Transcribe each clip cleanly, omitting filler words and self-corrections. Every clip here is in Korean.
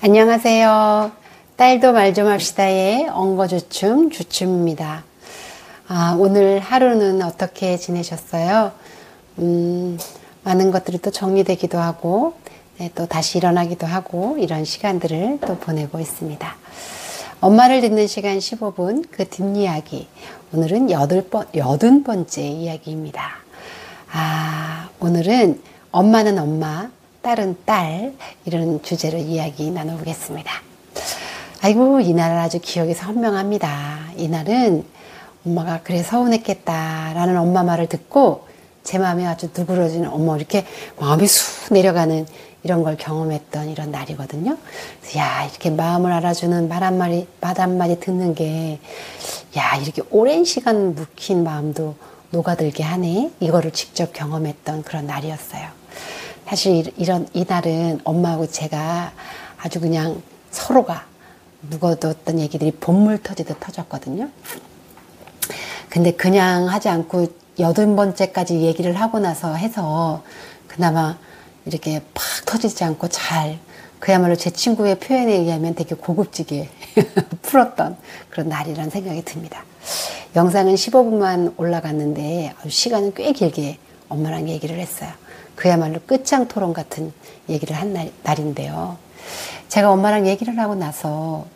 안녕하세요. 딸도 말 좀 합시다의 엉거주춤 주춤입니다. 오늘 하루는 어떻게 지내셨어요? 많은 것들이 또 정리되기도 하고 또 다시 일어나기도 하고 이런 시간들을 또 보내고 있습니다. 엄마를 듣는 시간 15분 그 뒷이야기. 오늘은 80번째 이야기입니다. 오늘은 엄마는 엄마, 딸은 딸 이런 주제로 이야기 나눠보겠습니다. 아이고, 이날 아주 기억이 선명합니다. 이날은 엄마가 그래 서운했겠다라는 엄마 말을 듣고 제 마음에 아주 누그러지는 이렇게 마음이 쑥 내려가는 이런 걸 경험했던 이런 날이거든요. 야, 이렇게 마음을 알아주는 말 한마디 듣는 게, 야, 이렇게 오랜 시간 묵힌 마음도 녹아들게 하네. 이거를 직접 경험했던 그런 날이었어요. 사실 이 날은 엄마하고 제가 아주 그냥 서로가 묵어뒀던 얘기들이 본물 터지듯 터졌거든요. 근데 그냥 하지 않고 80번째까지 얘기를 하고 나서 해서 그나마 이렇게 팍 터지지 않고 잘, 그야말로 제 친구의 표현에 의하면 되게 고급지게 풀었던 그런 날이라는 생각이 듭니다. 영상은 15분만 올라갔는데 시간은 꽤 길게 엄마랑 얘기를 했어요. 그야말로 끝장 토론 같은 얘기를 한 날인데요. 제가 엄마랑 얘기를 하고 나서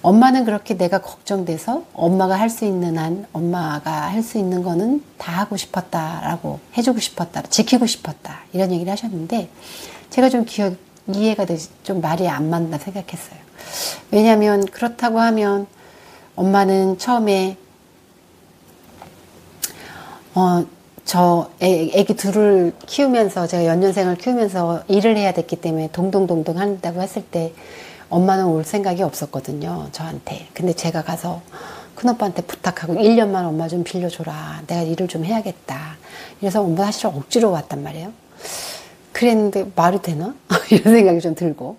엄마는 그렇게 내가 걱정돼서 엄마가 할 수 있는 한 엄마가 할 수 있는 거는 다 하고 싶었다라고 해주고 싶었다, 지키고 싶었다 이런 얘기를 하셨는데 제가 좀 이해가 되지, 좀 말이 안 맞나 생각했어요. 왜냐하면 그렇다고 하면 엄마는 처음에 애기 둘을 키우면서 제가 연년생을 키우면서 일을 해야 됐기 때문에 동동동동 한다고 했을 때 엄마는 올 생각이 없었거든요, 저한테. 근데 제가 가서 큰오빠한테 부탁하고 1년만 엄마 좀 빌려줘라. 내가 일을 좀 해야겠다. 그래서 엄마 사실 억지로 왔단 말이에요. 그랬는데 말이 되나? 이런 생각이 좀 들고.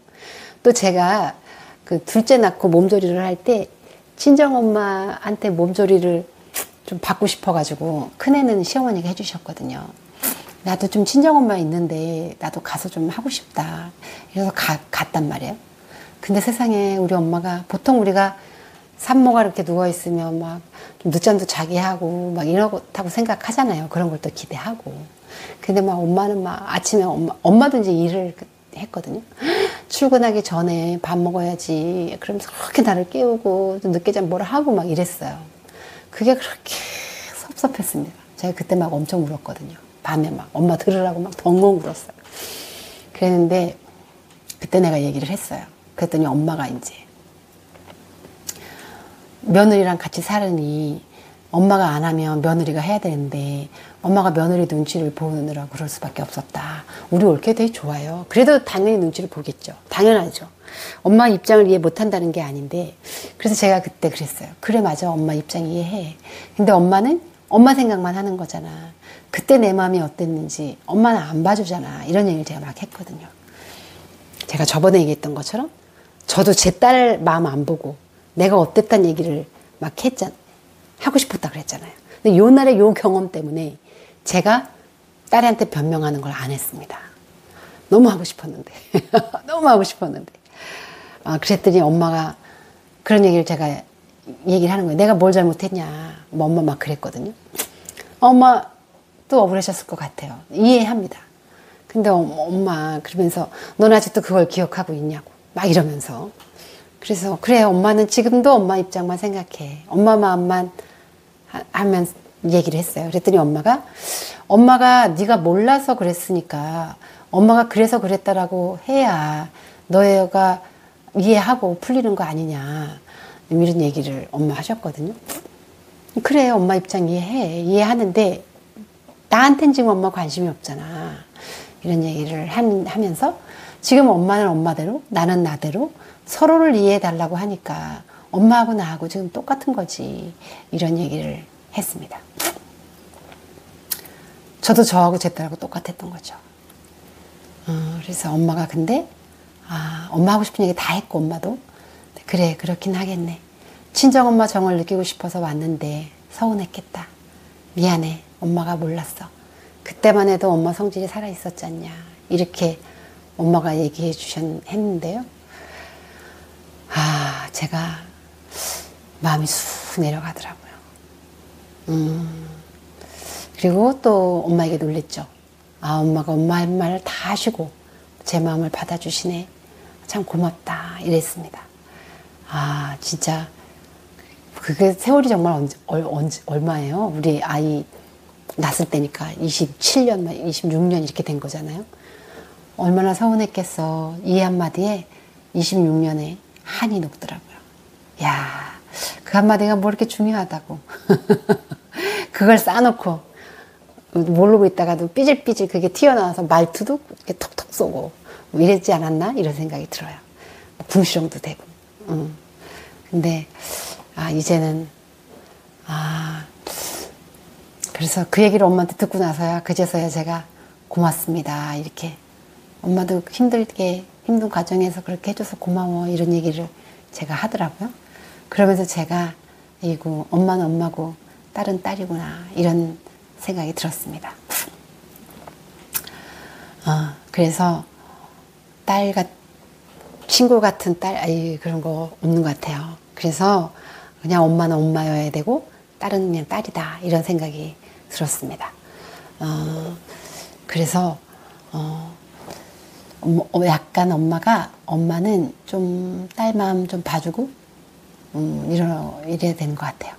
또 제가 그 둘째 낳고 몸조리를 할 때 친정엄마한테 몸조리를 좀 받고 싶어가지고 큰애는 시어머니가 해주셨거든요. 나도 좀 친정엄마 있는데 나도 가서 좀 하고 싶다. 그래서 갔단 말이에요. 근데 세상에 우리 엄마가 보통 우리가 산모가 이렇게 누워있으면 막 좀 늦잠도 자게 하고 막 이렇다고 생각하잖아요. 그런 걸 또 기대하고. 근데 막 엄마는 막 아침에 엄마도 이제 일을 했거든요. 출근하기 전에 밥 먹어야지. 그러면서 그렇게 나를 깨우고 또 늦게 자면 뭐라 하고 막 이랬어요. 그게 그렇게 섭섭했습니다. 제가 그때 막 엄청 울었거든요. 밤에 막 엄마 들으라고 막 덩덩 울었어요. 그랬는데 그때 내가 얘기를 했어요. 그랬더니 엄마가 이제 며느리랑 같이 살으니 엄마가 안 하면 며느리가 해야 되는데 엄마가 며느리 눈치를 보느라 그럴 수밖에 없었다. 우리 올케 되게 좋아요. 그래도 당연히 눈치를 보겠죠. 당연하죠. 엄마 입장을 이해 못한다는 게 아닌데 그래서 제가 그때 그랬어요. 그래, 맞아. 엄마 입장 이해해. 근데 엄마는 엄마 생각만 하는 거잖아. 그때 내 마음이 어땠는지 엄마는 안 봐주잖아. 이런 얘기를 제가 막 했거든요. 제가 저번에 얘기했던 것처럼 저도 제 딸 마음 안 보고 내가 어땠다는 얘기를 막 하고 싶었다 그랬잖아요. 근데 요 날의 요 경험 때문에 제가 딸한테 변명하는 걸 안 했습니다. 너무 하고 싶었는데. 너무 하고 싶었는데. 그랬더니 엄마가 그런 얘기를 제가 얘기를 하는 거예요. 내가 뭘 잘못했냐. 엄마 막 그랬거든요. 엄마 또 억울하셨을 것 같아요. 이해합니다. 근데 엄마 그러면서 넌 아직도 그걸 기억하고 있냐고 막 이러면서. 그래서 그래, 엄마는 지금도 엄마 입장만 생각해. 엄마 마음만 하면 얘기를 했어요. 그랬더니 엄마가 네가 몰라서 그랬으니까 엄마가 그래서 그랬다라고 해야 너가 이해하고 풀리는 거 아니냐 이런 얘기를 엄마 하셨거든요. 그래, 엄마 입장 이해하는데 나한텐 지금 엄마 관심이 없잖아 이런 얘기를 하면서 지금 엄마는 엄마대로 나는 나대로 서로를 이해해 달라고 하니까 엄마하고 나하고 지금 똑같은 거지 이런 얘기를 했습니다. 저도 저하고 제 딸하고 똑같았던 거죠. 그래서 엄마가 근데 엄마 하고 싶은 얘기 다 했고 엄마도 그래, 그렇긴 하겠네. 친정엄마 정을 느끼고 싶어서 왔는데 서운했겠다. 미안해, 엄마가 몰랐어. 그때만 해도 엄마 성질이 살아있었지 않냐 이렇게 엄마가 얘기해 했는데요. 제가 마음이 쑥 내려가더라고요. 그리고 또 엄마에게 놀랬죠. 아, 엄마가 엄마 할 말을 다 하시고 제 마음을 받아주시네. 참 고맙다. 이랬습니다. 아, 진짜 그게 세월이 정말 얼마예요? 우리 아이 낳았을 때니까 27년, 26년 이렇게 된 거잖아요. 얼마나 서운했겠어. 이 한마디에 26년에 한이 녹더라고요. 야, 그 한마디가 뭐 이렇게 중요하다고. 그걸 쌓아놓고 모르고 있다가도 삐질삐질 그게 튀어나와서 말투도 이렇게 톡톡 쏘고 뭐 이랬지 않았나? 이런 생각이 들어요. 궁시렁도 되고. 근데 이제는 그래서 그 얘기를 엄마한테 듣고 나서야 그제서야 제가 고맙습니다. 이렇게 엄마도 힘든 과정에서 그렇게 해줘서 고마워 이런 얘기를 제가 하더라고요. 그러면서 제가 이고 엄마는 엄마고 딸은 딸이구나 이런 생각이 들었습니다. 그래서 친구 같은 딸 그런 거 없는 것 같아요. 그래서 그냥 엄마는 엄마여야 되고 딸은 그냥 딸이다 이런 생각이 들었습니다. 그래서 약간 엄마는 좀 딸 마음 좀 봐주고 이래야 되는 것 같아요.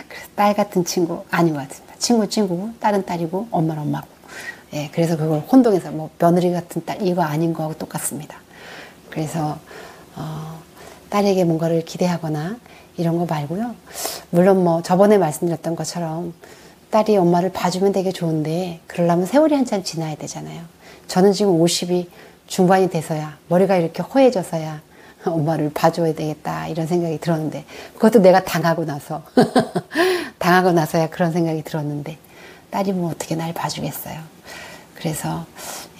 그래서 딸 같은 친구 아닌 것 같습니다. 친구고 딸은 딸이고 엄마는 엄마고. 예, 그래서 그걸 혼동해서 뭐 며느리 같은 딸 이거 아닌 거하고 똑같습니다. 그래서 딸에게 뭔가를 기대하거나 이런 거 말고요. 물론 뭐 저번에 말씀드렸던 것처럼 딸이 엄마를 봐주면 되게 좋은데 그러려면 세월이 한참 지나야 되잖아요. 저는 지금 50이 중반이 돼서야 머리가 이렇게 허해져서야 엄마를 봐줘야 되겠다 이런 생각이 들었는데 그것도 내가 당하고 나서야 그런 생각이 들었는데 딸이 뭐 어떻게 날 봐주겠어요. 그래서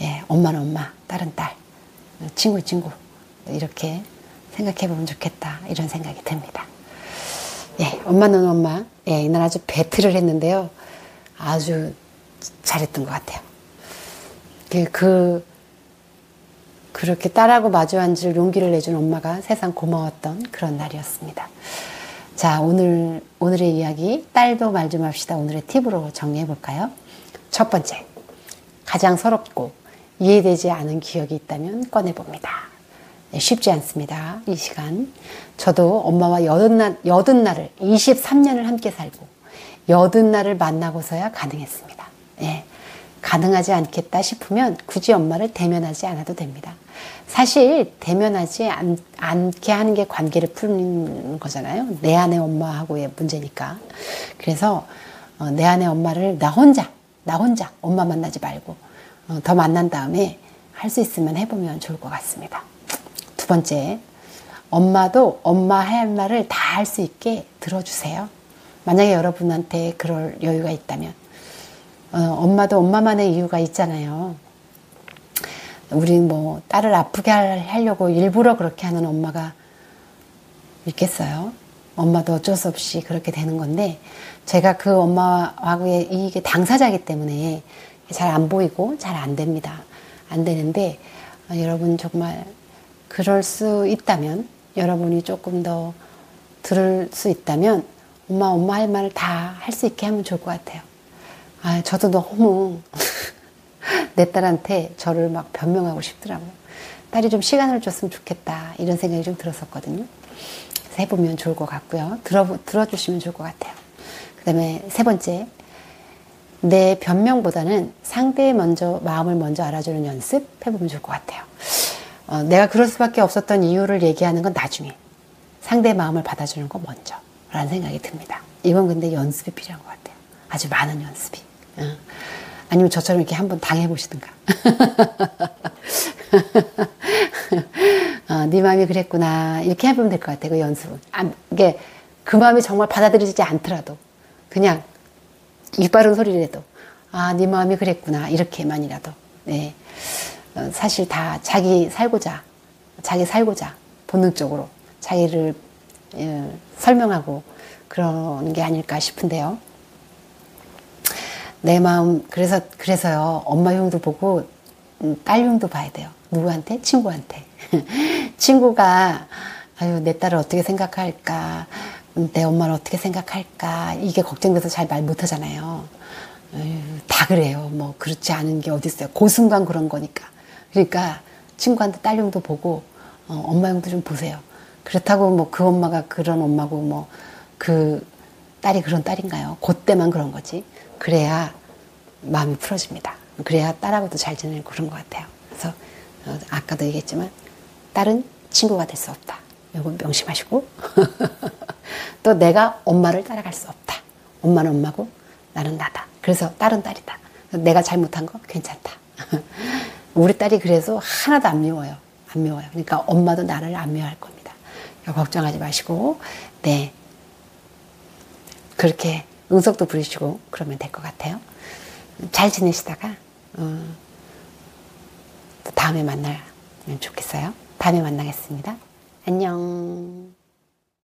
예, 엄마는 엄마, 딸은 딸, 친구 이렇게 생각해 보면 좋겠다 이런 생각이 듭니다. 예, 엄마는 엄마. 예, 이날 아주 배틀을 했는데요. 아주 잘했던 것 같아요. 그렇게 딸하고 마주 앉을 용기를 내준 엄마가 세상 고마웠던 그런 날이었습니다. 자, 오늘의 이야기, 딸도 말 좀 합시다. 오늘의 팁으로 정리해 볼까요? 첫 번째, 가장 서럽고 이해되지 않은 기억이 있다면 꺼내봅니다. 네, 쉽지 않습니다. 이 시간. 저도 엄마와 80날을, 23년을 함께 살고 80날을 만나고서야 가능했습니다. 예, 가능하지 않겠다 싶으면 굳이 엄마를 대면하지 않아도 됩니다. 사실 대면하지 않게 하는 게 관계를 푸는 거잖아요. 내 안의 엄마하고의 문제니까. 그래서 내 안의 엄마를 나 혼자 엄마 만나지 말고 더 만난 다음에 할 수 있으면 해보면 좋을 것 같습니다. 두 번째, 엄마도 엄마 할 말을 다 할 수 있게 들어주세요. 만약에 여러분한테 그럴 여유가 있다면 엄마도 엄마만의 이유가 있잖아요. 우린 뭐 딸을 아프게 하려고 일부러 그렇게 하는 엄마가 있겠어요. 엄마도 어쩔 수 없이 그렇게 되는 건데 제가 그 엄마하고의 이게 당사자이기 때문에 잘 안 보이고 잘 안 됩니다. 안 되는데 여러분 정말 그럴 수 있다면 여러분이 조금 더 들을 수 있다면 엄마 할 말을 다 할 수 있게 하면 좋을 것 같아요. 저도 너무 내 딸한테 저를 막 변명하고 싶더라고요. 딸이 좀 시간을 줬으면 좋겠다 이런 생각이 좀 들었었거든요. 그래서 해보면 좋을 것 같고요. 들어주시면 좋을 것 같아요. 그 다음에 세 번째, 내 변명보다는 상대의 마음을 먼저 알아주는 연습 해보면 좋을 것 같아요. 내가 그럴 수밖에 없었던 이유를 얘기하는 건 나중에, 상대의 마음을 받아주는 건 먼저 라는 생각이 듭니다. 이건 근데 연습이 필요한 것 같아요. 아주 많은 연습이. 아니면 저처럼 이렇게 한번 당해보시든가. 네 마음이 그랬구나 이렇게 해보면 될 것 같아요. 그 연습은. 이게 그 마음이 정말 받아들여지지 않더라도 그냥 입 바른 소리라도 네 마음이 그랬구나 이렇게만이라도. 네. 사실 다 자기 살고자 본능적으로 자기를 설명하고 그런 게 아닐까 싶은데요. 내 마음, 그래서요, 엄마 흉도 보고, 딸 흉도 봐야 돼요. 누구한테? 친구한테. 친구가 아유, 내 딸을 어떻게 생각할까, 내 엄마를 어떻게 생각할까, 이게 걱정돼서 잘 말 못하잖아요. 아유, 다 그래요. 뭐 그렇지 않은 게 어디 있어요. 그 순간 그런 거니까. 그러니까 친구한테 딸용도 보고 엄마 용도 좀 보세요. 그렇다고 뭐 그 엄마가 그런 엄마고 뭐 그 딸이 그런 딸인가요? 그때만 그런 거지. 그래야 마음이 풀어집니다. 그래야 딸하고도 잘 지내고 그런 것 같아요. 그래서 아까도 얘기했지만 딸은 친구가 될 수 없다. 이거 명심하시고 또 내가 엄마를 따라갈 수 없다. 엄마는 엄마고 나는 나다. 그래서 딸은 딸이다. 내가 잘못한 거 괜찮다. 우리 딸이 그래서 하나도 안 미워요. 안 미워요. 그러니까 엄마도 나를 안 미워할 겁니다. 걱정하지 마시고 네 그렇게 응석도 부리시고 그러면 될 것 같아요. 잘 지내시다가 다음에 만나면 좋겠어요. 다음에 만나겠습니다. 안녕.